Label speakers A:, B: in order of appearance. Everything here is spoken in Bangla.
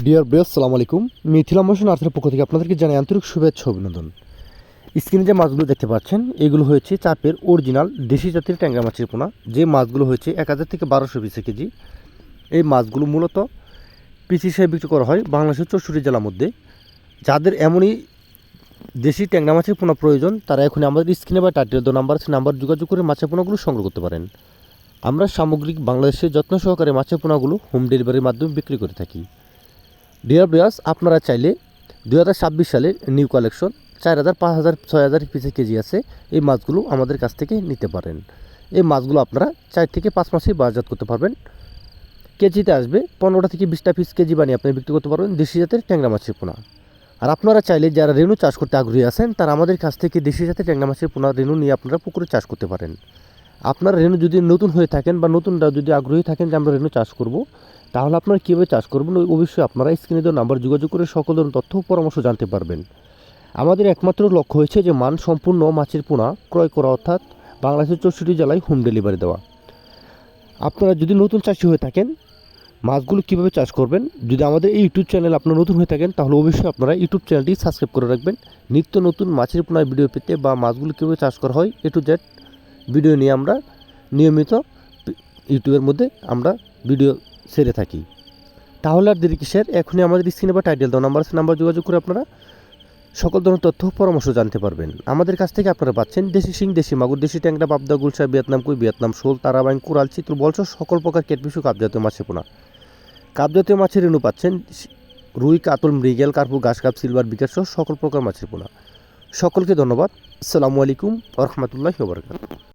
A: ডিয়ার ব্রেস সালাম আলাইকুম। মিথিলা মোশন আর্থের পক্ষ থেকে আপনাদেরকে জানাই আন্তরিক শুভেচ্ছা অভিনন্দন। স্ক্রিনে যে মাছগুলো দেখতে পাচ্ছেন এগুলো হয়েছে চাপের অরিজিনাল দেশি জাতির ট্যাংরা মাছের পোনা। যে মাছগুলো হয়েছে 1000 থেকে 1200 পিসে কেজি। এই মাছগুলো মূলত পিস হিসেবে বিক্রি করা হয় বাংলাদেশের 64 জেলার মধ্যে। যাদের এমনই দেশি ট্যাংরা মাছের পোনা প্রয়োজন তারা এখন আমাদের স্ক্রিনে বা টাইটেল দেওয়া নাম্বার যোগাযোগ করে মাছের পোনাগুলো সংগ্রহ করতে পারেন। আমরা সামগ্রিক বাংলাদেশের যত্ন সহকারে মাছের পোনাগুলো হোম ডেলিভারির মাধ্যমে বিক্রি করে থাকি। ডিয়ার ব্রিয়ার্স, আপনারা চাইলে 2026 সালের নিউ কালেকশন 4000, 5000, 6000 পিসে কেজি আছে এই মাছগুলো আমাদের কাছ থেকে নিতে পারেন। এই মাছগুলো আপনারা 4 থেকে 5 মাসেই বাজারজাত করতে পারবেন। কেজিতে আসবে 15টা থেকে 20টা পিস কেজি বানিয়ে আপনি বিক্রি করতে পারবেন দেশি জাতের ট্যাংরা মাছের পোনা। আর আপনারা চাইলে যারা রেণু চাষ করতে আগ্রহী আছেন তারা আমাদের কাছ থেকে দেশি জাতের ট্যাংরা মাছের পোনা রেণু নিয়ে আপনারা পুকুরে চাষ করতে পারেন। আপনার রেণু যদি নতুন হয়ে থাকেন বা নতুনরা যদি আগ্রহী থাকেন যে আমরা রেণু চাষ করব, তাহলে আপনারা কীভাবে চাষ করবেন অবশ্যই আপনারা স্ক্রিনে দেওয়া নাম্বার যোগাযোগ করে সকল ধরনের তথ্য ও পরামর্শ জানতে পারবেন। আমাদের একমাত্র লক্ষ্য হয়েছে যে মান সম্পূর্ণ মাছের পোনা ক্রয় করা, অর্থাৎ বাংলাদেশের 64 জেলায় হোম ডেলিভারি দেওয়া। আপনারা যদি নতুন চাষি হয়ে থাকেন, মাছগুলো কীভাবে চাষ করবেন, যদি আমাদের এই ইউটিউব চ্যানেল আপনারা নতুন হয়ে থাকেন তাহলে অবশ্যই আপনারা ইউটিউব চ্যানেলটি সাবস্ক্রাইব করে রাখবেন। নিত্য নতুন মাছের পোনার ভিডিও পেতে বা মাছগুলো কীভাবে চাষ করা হয় A to Z ভিডিও নিয়ে আমরা নিয়মিত ইউটিউবের মধ্যে আমরা ভিডিও ছেড়ে থাকি। তাহলে আর দেরি কিসের, এখনই আমাদের স্ক্রিনে বা টাইটেল দেওয়া নাম্বার যোগাযোগ করে আপনারা সকল ধরনের তথ্য পরামর্শ জানতে পারবেন। আমাদের কাছ থেকে আপনারা পাচ্ছেন দেশি শিং, দেশি মাগুর, দেশি ট্যাংরা, পাবদা, গুলশা, ভিয়েতনাম কই, ভিয়েতনাম শোল, তারাবাইন, কোরাল, চিত্র, বলসহ সকল প্রকার কেটবিসু কাপজাতীয় মাছের পোনা। কাপজাতীয় মাছের রেণু পাচ্ছেন রুই, কাতল, মৃগেল, কার্পু, ঘাস কাপ, সিলভার, বিকাশ সহ সকল প্রকার মাছের পোনা। সকলকে ধন্যবাদ। আসসালামু আলাইকুম ওয়া রাহমাতুল্লাহি ওয়া বারাকাতুহু।